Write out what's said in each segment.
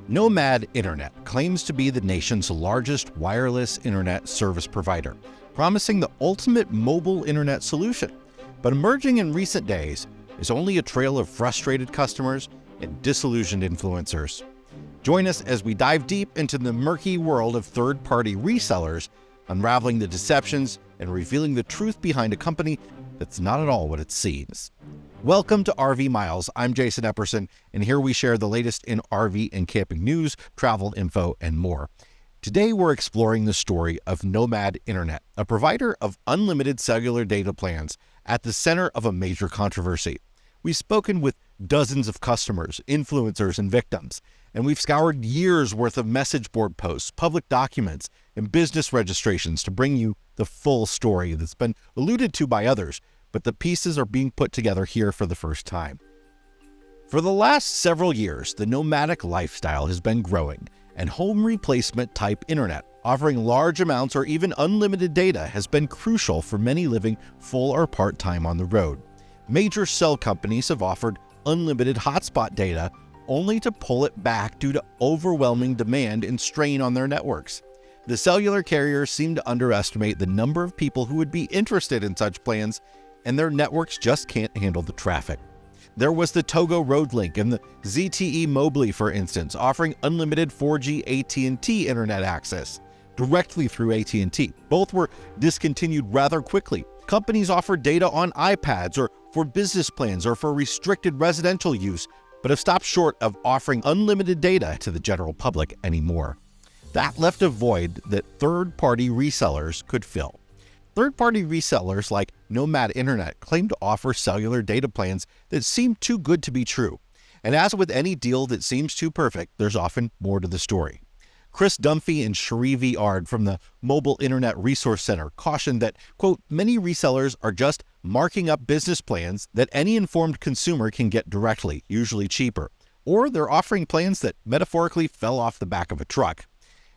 Nomad Internet claims to be the nation's largest wireless internet service provider, promising the ultimate mobile internet solution. But emerging in recent days is only a trail of frustrated customers and disillusioned influencers. Join us as we dive deep into the murky world of third-party resellers, unraveling the deceptions and revealing the truth behind a company that's not at all what it seems. Welcome to RV Miles. I'm Jason Epperson, and here we share the latest in RV and camping news, travel info, and more. Today, we're exploring the story of Nomad Internet, a provider of unlimited cellular data plans at the center of a major controversy. We've spoken with dozens of customers, influencers, and victims, and we've scoured years' worth of message board posts, public documents, and business registrations to bring you the full story that's been alluded to by others, but the pieces are being put together here for the first time. For the last several years, the nomadic lifestyle has been growing, and home replacement type internet, offering large amounts or even unlimited data, has been crucial for many living full or part-time on the road. Major cell companies have offered unlimited hotspot data only to pull it back due to overwhelming demand and strain on their networks. The cellular carriers seem to underestimate the number of people who would be interested in such plans, and their networks just can't handle the traffic. There was the Togo Roadlink and the ZTE Mobily, for instance, offering unlimited 4G AT&T internet access directly through AT&T. Both were discontinued rather quickly. Companies offered data on iPads or for business plans or for restricted residential use, but have stopped short of offering unlimited data to the general public anymore. That left a void that third-party resellers could fill. Third-party resellers like Nomad Internet claim to offer cellular data plans that seem too good to be true. And as with any deal that seems too perfect, there's often more to the story. Chris Dunphy and Cherie Viard from the Mobile Internet Resource Center cautioned that, quote, many resellers are just marking up business plans that any informed consumer can get directly, usually cheaper, or they're offering plans that metaphorically fell off the back of a truck.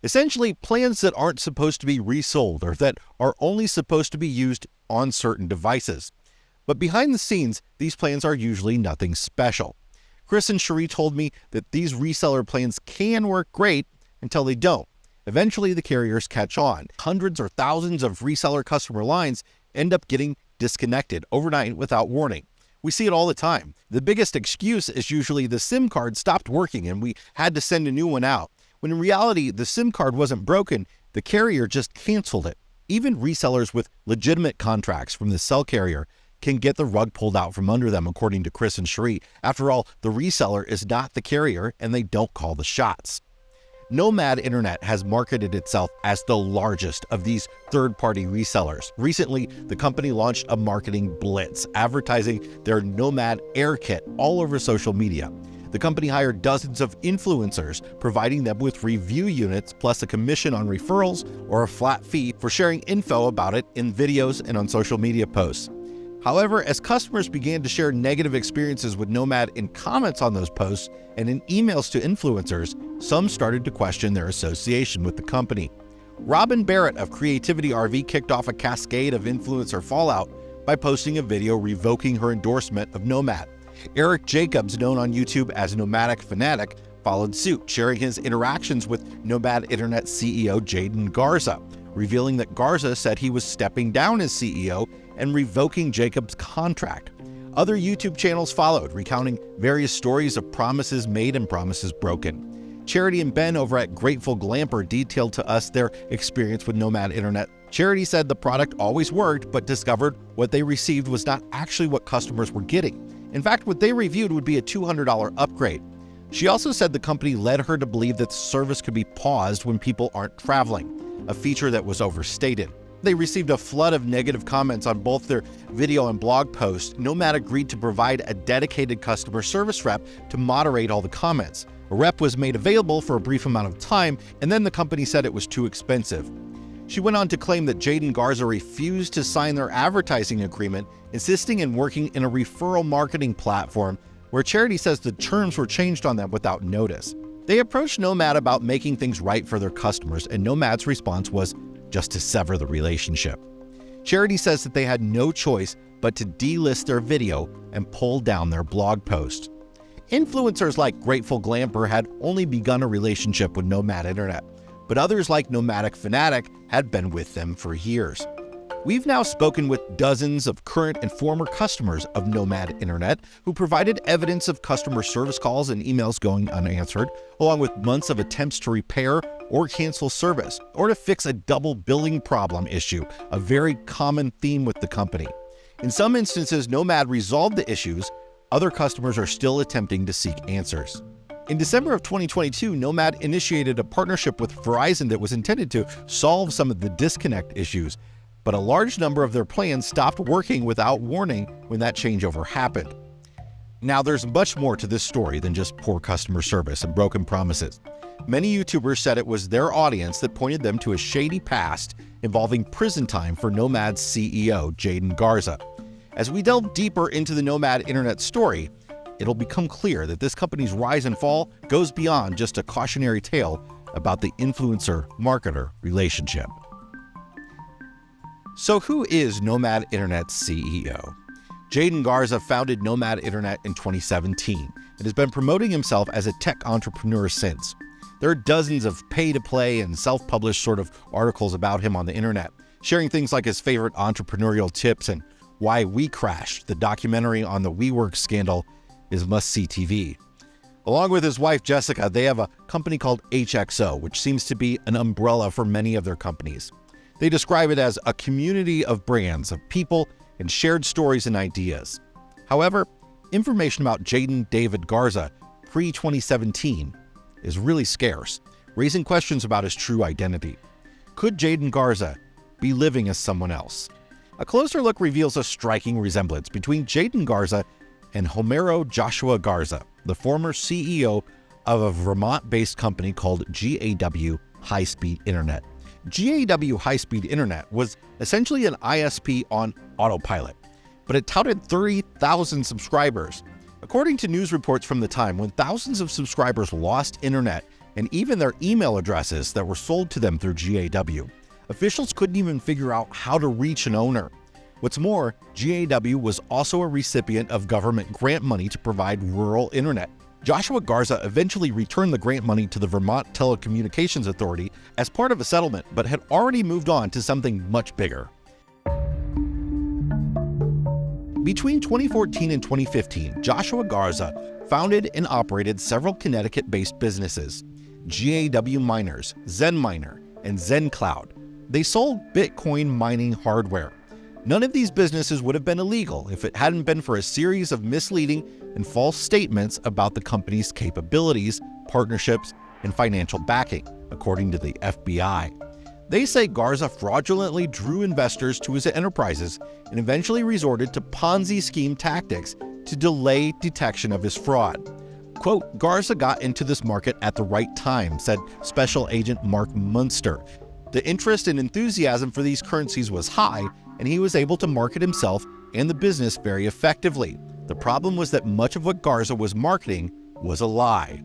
Essentially, plans that aren't supposed to be resold or that are only supposed to be used on certain devices. But behind the scenes, these plans are usually nothing special. Chris and Cherie told me that these reseller plans can work great until they don't. Eventually, the carriers catch on. Hundreds or thousands of reseller customer lines end up getting disconnected overnight without warning. We see it all the time. The biggest excuse is usually the SIM card stopped working and we had to send a new one out, when in reality, the SIM card wasn't broken, the carrier just canceled it. Even resellers with legitimate contracts from the cell carrier can get the rug pulled out from under them, according to Chris and Cherie. After all, the reseller is not the carrier and they don't call the shots. Nomad Internet has marketed itself as the largest of these third-party resellers. Recently, the company launched a marketing blitz, advertising their Nomad Air Kit all over social media. The company hired dozens of influencers, providing them with review units plus a commission on referrals or a flat fee for sharing info about it in videos and on social media posts. However, as customers began to share negative experiences with Nomad in comments on those posts and in emails to influencers, some started to question their association with the company. Robin Barrett of Creativity RV kicked off a cascade of influencer fallout by posting a video revoking her endorsement of Nomad. Eric Jacobs, known on YouTube as Nomadic Fanatic, followed suit, sharing his interactions with Nomad Internet CEO Jaden Garza, revealing that Garza said he was stepping down as CEO and revoking Jacobs' contract. Other YouTube channels followed, recounting various stories of promises made and promises broken. Charity and Ben over at Grateful Glamper detailed to us their experience with Nomad Internet. Charity said the product always worked, but discovered what they received was not actually what customers were getting. In fact, what they reviewed would be a $200 upgrade. She also said the company led her to believe that the service could be paused when people aren't traveling, a feature that was overstated. They received a flood of negative comments on both their video and blog posts. Nomad agreed to provide a dedicated customer service rep to moderate all the comments. A rep was made available for a brief amount of time, and then the company said it was too expensive. She went on to claim that Jaden Garza refused to sign their advertising agreement, insisting in working in a referral marketing platform where Charity says the terms were changed on them without notice. They approached Nomad about making things right for their customers, and Nomad's response was just to sever the relationship. Charity says that they had no choice but to delist their video and pull down their blog post. Influencers like Grateful Glamper had only begun a relationship with Nomad Internet, but others like Nomadic Fanatic had been with them for years. We've now spoken with dozens of current and former customers of Nomad Internet who provided evidence of customer service calls and emails going unanswered, along with months of attempts to repair or cancel service, or to fix a double billing problem issue, a very common theme with the company. In some instances, Nomad resolved the issues. Other customers are still attempting to seek answers. In December of 2022, Nomad initiated a partnership with Verizon that was intended to solve some of the disconnect issues, but a large number of their plans stopped working without warning when that changeover happened. Now, there's much more to this story than just poor customer service and broken promises. Many YouTubers said it was their audience that pointed them to a shady past involving prison time for Nomad's CEO, Jaden Garza. As we delve deeper into the Nomad Internet story, it'll become clear that this company's rise and fall goes beyond just a cautionary tale about the influencer-marketer relationship. So who is Nomad Internet's CEO? Jaden Garza founded Nomad Internet in 2017 and has been promoting himself as a tech entrepreneur since. There are dozens of pay-to-play and self-published sort of articles about him on the internet, sharing things like his favorite entrepreneurial tips and why We Crashed, the documentary on the WeWork scandal, is must-see TV. Along with his wife Jessica, they have a company called HXO, which seems to be an umbrella for many of their companies. They describe it as a community of brands, of people, and shared stories and ideas. However, information about Jaden David Garza pre-2017 is really scarce, raising questions about his true identity. Could Jaden Garza be living as someone else? A closer look reveals a striking resemblance between Jaden Garza and Homero Joshua Garza, the former CEO of a Vermont-based company called GAW High Speed Internet. GAW High Speed Internet was essentially an ISP on autopilot, but it touted 30,000 subscribers. According to news reports from the time, when thousands of subscribers lost internet and even their email addresses that were sold to them through GAW, officials couldn't even figure out how to reach an owner. What's more, GAW was also a recipient of government grant money to provide rural internet. Joshua Garza eventually returned the grant money to the Vermont Telecommunications Authority as part of a settlement, but had already moved on to something much bigger. Between 2014 and 2015, Joshua Garza founded and operated several Connecticut-based businesses: GAW Miners, Zen Miner, and Zen Cloud. They sold Bitcoin mining hardware. None of these businesses would have been illegal if it hadn't been for a series of misleading and false statements about the company's capabilities, partnerships, and financial backing, according to the FBI. They say Garza fraudulently drew investors to his enterprises and eventually resorted to Ponzi scheme tactics to delay detection of his fraud. Quote, Garza got into this market at the right time, said Special Agent Mark Munster. The interest and enthusiasm for these currencies was high, and he was able to market himself and the business very effectively. The problem was that much of what Garza was marketing was a lie.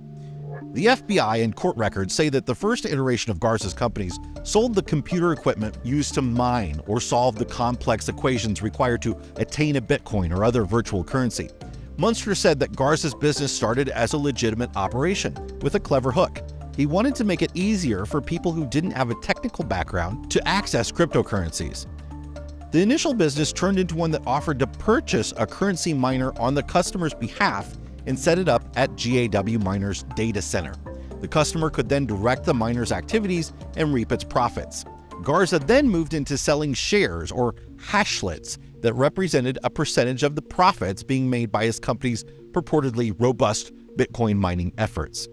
The FBI and court records say that the first iteration of Garza's companies sold the computer equipment used to mine or solve the complex equations required to attain a Bitcoin or other virtual currency. Munster said that Garza's business started as a legitimate operation with a clever hook. He wanted to make it easier for people who didn't have a technical background to access cryptocurrencies. The initial business turned into one that offered to purchase a currency miner on the customer's behalf and set it up at GAW Miner's data center. The customer could then direct the miner's activities and reap its profits. Garza then moved into selling shares or hashlets that represented a percentage of the profits being made by his company's purportedly robust Bitcoin mining efforts.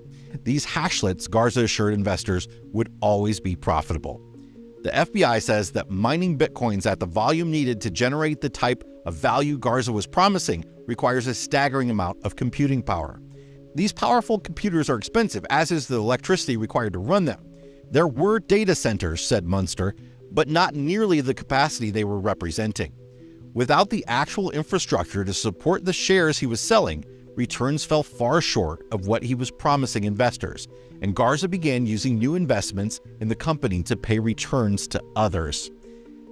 These hashlets, Garza assured investors, would always be profitable. The FBI says that mining Bitcoins at the volume needed to generate the type of value Garza was promising requires a staggering amount of computing power. These powerful computers are expensive, as is the electricity required to run them. There were data centers, said Munster, but not nearly the capacity they were representing. Without the actual infrastructure to support the shares he was selling, returns fell far short of what he was promising investors, and Garza began using new investments in the company to pay returns to others.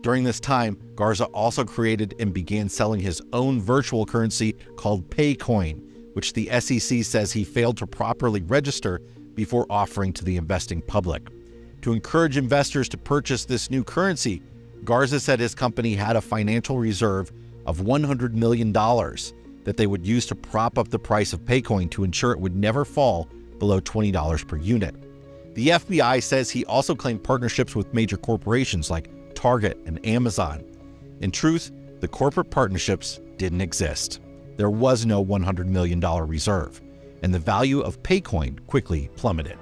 During this time, Garza also created and began selling his own virtual currency called Paycoin, which the SEC says he failed to properly register before offering to the investing public. To encourage investors to purchase this new currency, Garza said his company had a financial reserve of $100 million that they would use to prop up the price of Paycoin to ensure it would never fall below $20 per unit. The FBI says he also claimed partnerships with major corporations like Target and Amazon. In truth, the corporate partnerships didn't exist. There was no $100 million reserve, and the value of Paycoin quickly plummeted.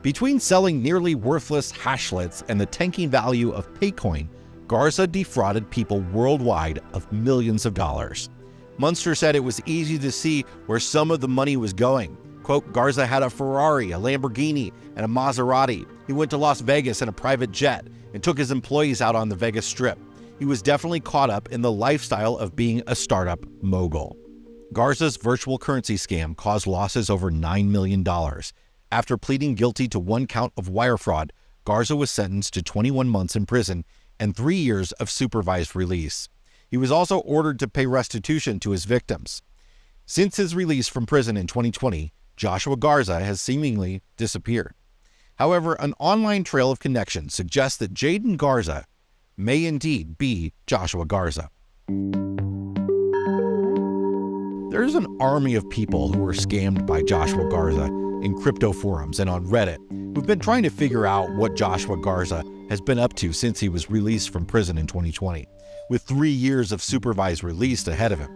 Between selling nearly worthless hashlets and the tanking value of Paycoin, Garza defrauded people worldwide of millions of dollars. Munster said it was easy to see where some of the money was going. Quote, Garza had a Ferrari, a Lamborghini, and a Maserati. He went to Las Vegas in a private jet and took his employees out on the Vegas Strip. He was definitely caught up in the lifestyle of being a startup mogul. Garza's virtual currency scam caused losses over $9 million. After pleading guilty to one count of wire fraud, Garza was sentenced to 21 months in prison and 3 years of supervised release. He was also ordered to pay restitution to his victims. Since his release from prison in 2020, Joshua Garza has seemingly disappeared. However, an online trail of connections suggests that Jaden Garza may indeed be Joshua Garza. There's an army of people who were scammed by Joshua Garza in crypto forums and on Reddit who've been trying to figure out what Joshua Garza has been up to since he was released from prison in 2020, with 3 years of supervised release ahead of him.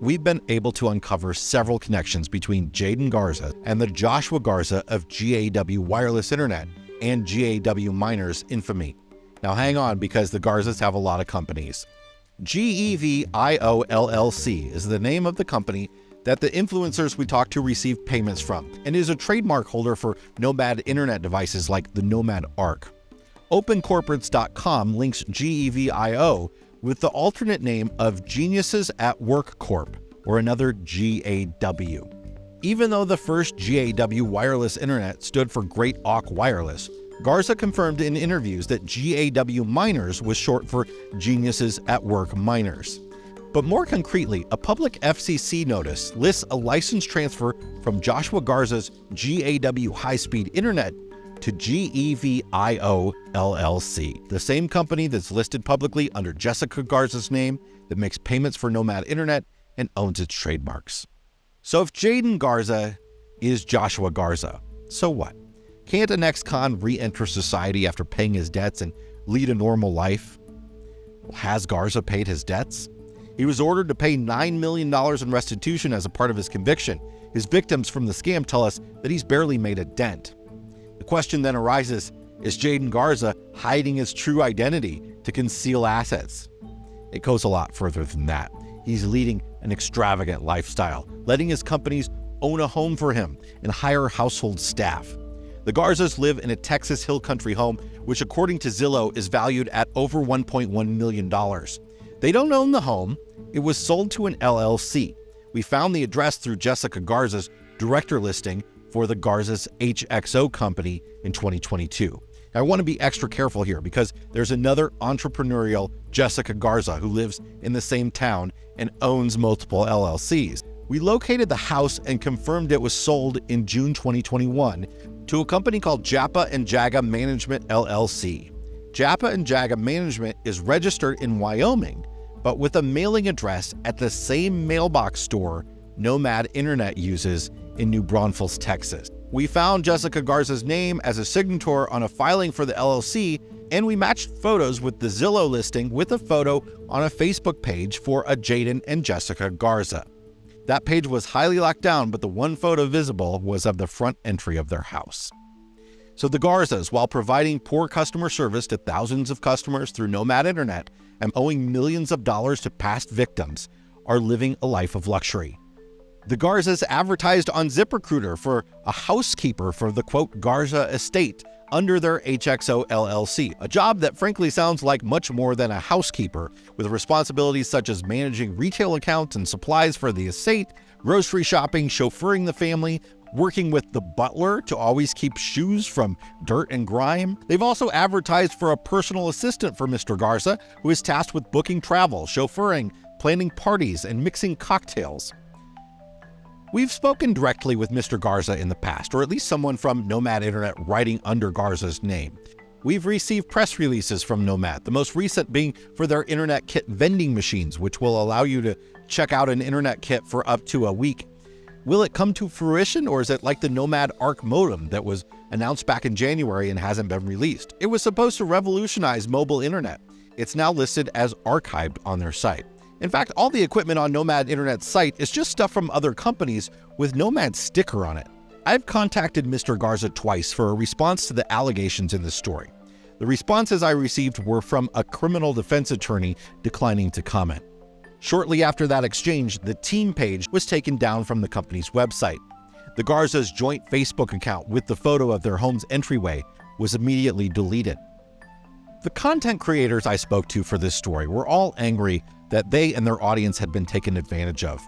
We've been able to uncover several connections between Jaden Garza and the Joshua Garza of GAW Wireless Internet and GAW Miners infamy. Now hang on, because the Garzas have a lot of companies. GEVIO LLC is the name of the company that the influencers we talked to receive payments from, and is a trademark holder for Nomad Internet devices like the Nomad Arc. OpenCorporates.com links GEVIO with the alternate name of Geniuses at Work Corp, or another GAW. Even though the first GAW Wireless Internet stood for Great Auk Wireless, Garza confirmed in interviews that GAW Miners was short for Geniuses at Work Miners. But more concretely, a public FCC notice lists a license transfer from Joshua Garza's GAW High-Speed Internet to GEVIO LLC, the same company that's listed publicly under Jessica Garza's name, that makes payments for Nomad Internet and owns its trademarks. So if Jaden Garza is Joshua Garza, so what? Can't an ex-con re-enter society after paying his debts and lead a normal life? Well, has Garza paid his debts? He was ordered to pay $9 million in restitution as a part of his conviction. His victims from the scam tell us that he's barely made a dent. The question then arises, is Jaden Garza hiding his true identity to conceal assets? It goes a lot further than that. He's leading an extravagant lifestyle, letting his companies own a home for him and hire household staff. The Garzas live in a Texas Hill Country home, which according to Zillow is valued at over $1.1 million. They don't own the home. It was sold to an LLC. We found the address through Jessica Garza's director listing for the Garza's HXO company in 2022. Now, I want to be extra careful here because there's another entrepreneurial Jessica Garza who lives in the same town and owns multiple LLCs. We located the house and confirmed it was sold in June 2021 to a company called Japa and Jaga Management LLC. Japa and Jaga Management is registered in Wyoming, but with a mailing address at the same mailbox store Nomad Internet uses in New Braunfels, Texas. We found Jessica Garza's name as a signator on a filing for the LLC, and we matched photos with the Zillow listing with a photo on a Facebook page for a Jaden and Jessica Garza. That page was highly locked down, but the one photo visible was of the front entry of their house. So the Garzas, while providing poor customer service to thousands of customers through Nomad Internet and owing millions of dollars to past victims, are living a life of luxury. The Garzas advertised on ZipRecruiter for a housekeeper for the quote Garza estate under their HXO LLC, a job that frankly sounds like much more than a housekeeper, with responsibilities such as managing retail accounts and supplies for the estate, grocery shopping, chauffeuring the family, working with the butler to always keep shoes from dirt and grime. They've also advertised for a personal assistant for Mr. Garza, who is tasked with booking travel, chauffeuring, planning parties, and mixing cocktails. We've spoken directly with Mr. Garza in the past, or at least someone from Nomad Internet writing under Garza's name. We've received press releases from Nomad, the most recent being for their Internet Kit vending machines, which will allow you to check out an Internet Kit for up to a week. Will it come to fruition, or is it like the Nomad Arc modem that was announced back in January and hasn't been released? It was supposed to revolutionize mobile internet. It's now listed as archived on their site. In fact, all the equipment on Nomad Internet's site is just stuff from other companies with Nomad's sticker on it. I've contacted Mr. Garza twice for a response to the allegations in this story. The responses I received were from a criminal defense attorney declining to comment. Shortly after that exchange, the team page was taken down from the company's website. The Garza's joint Facebook account with the photo of their home's entryway was immediately deleted. The content creators I spoke to for this story were all angry that they and their audience had been taken advantage of.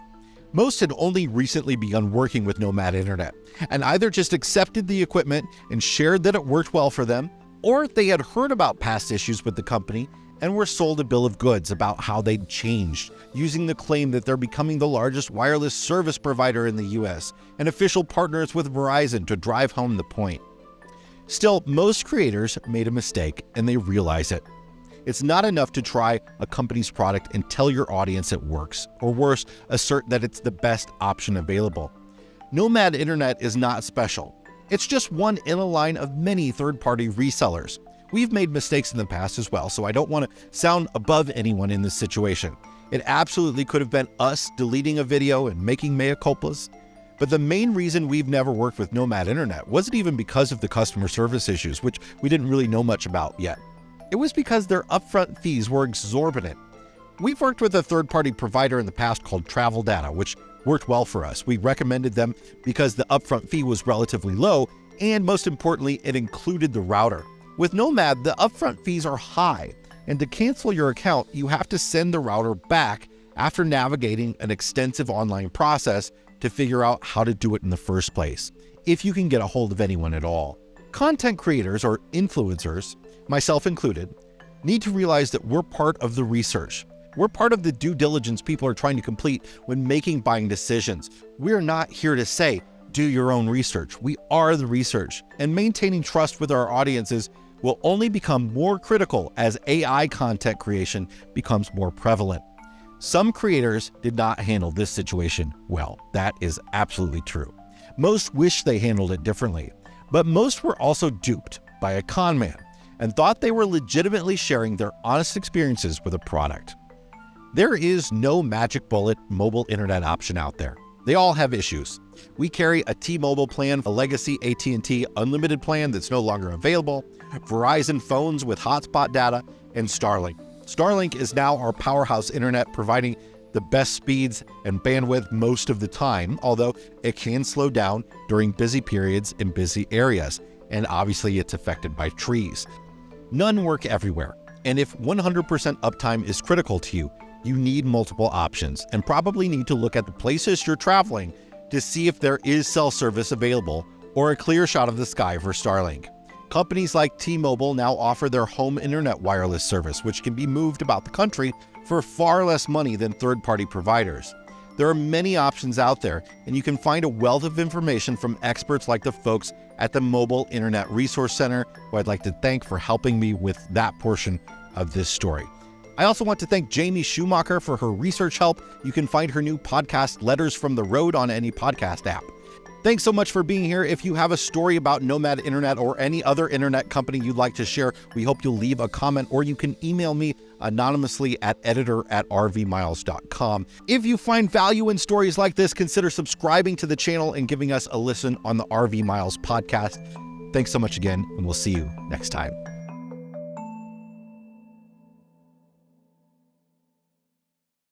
Most had only recently begun working with Nomad Internet and either just accepted the equipment and shared that it worked well for them, or they had heard about past issues with the company and were sold a bill of goods about how they'd changed, using the claim that they're becoming the largest wireless service provider in the US and official partners with Verizon to drive home the point. Still, most creators made a mistake and they realize it. It's not enough to try a company's product and tell your audience it works, or worse, assert that it's the best option available. Nomad Internet is not special. It's just one in a line of many third-party resellers. We've made mistakes in the past as well, so I don't want to sound above anyone in this situation. It absolutely could have been us deleting a video and making mea culpas. But the main reason we've never worked with Nomad Internet wasn't even because of the customer service issues, which we didn't really know much about yet. It was because their upfront fees were exorbitant. We've worked with a third-party provider in the past called Travel Data, which worked well for us. We recommended them because the upfront fee was relatively low, and most importantly, it included the router. With Nomad, the upfront fees are high, and to cancel your account, you have to send the router back after navigating an extensive online process to figure out how to do it in the first place, if you can get a hold of anyone at all. Content creators or influencers, myself included, need to realize that we're part of the research. We're part of the due diligence people are trying to complete when making buying decisions. We're not here to say, do your own research. We are the research, and maintaining trust with our audiences will only become more critical as AI content creation becomes more prevalent. Some creators did not handle this situation well. That is absolutely true. Most wish they handled it differently, but most were also duped by a con man and thought they were legitimately sharing their honest experiences with a product. There is no magic bullet mobile internet option out there. They all have issues. We carry a T-Mobile plan, a legacy AT&T unlimited plan that's no longer available, Verizon phones with hotspot data, and Starlink. Starlink is now our powerhouse internet, providing the best speeds and bandwidth most of the time, although it can slow down during busy periods in busy areas, and obviously it's affected by trees. None work everywhere, and if 100% uptime is critical to you, you need multiple options and probably need to look at the places you're traveling to see if there is cell service available or a clear shot of the sky for Starlink. Companies like T-Mobile now offer their home internet wireless service, which can be moved about the country for far less money than third-party providers. There are many options out there, and you can find a wealth of information from experts like the folks at the Mobile Internet Resource Center, who I'd like to thank for helping me with that portion of this story. I also want to thank Jamie Schumacher for her research help. You can find her new podcast, Letters from the Road, on any podcast app. Thanks so much for being here. If you have a story about Nomad Internet or any other internet company you'd like to share, we hope you'll leave a comment, or you can email me anonymously at editor@rvmiles.com. If you find value in stories like this, consider subscribing to the channel and giving us a listen on the RV Miles podcast. Thanks so much again, and we'll see you next time.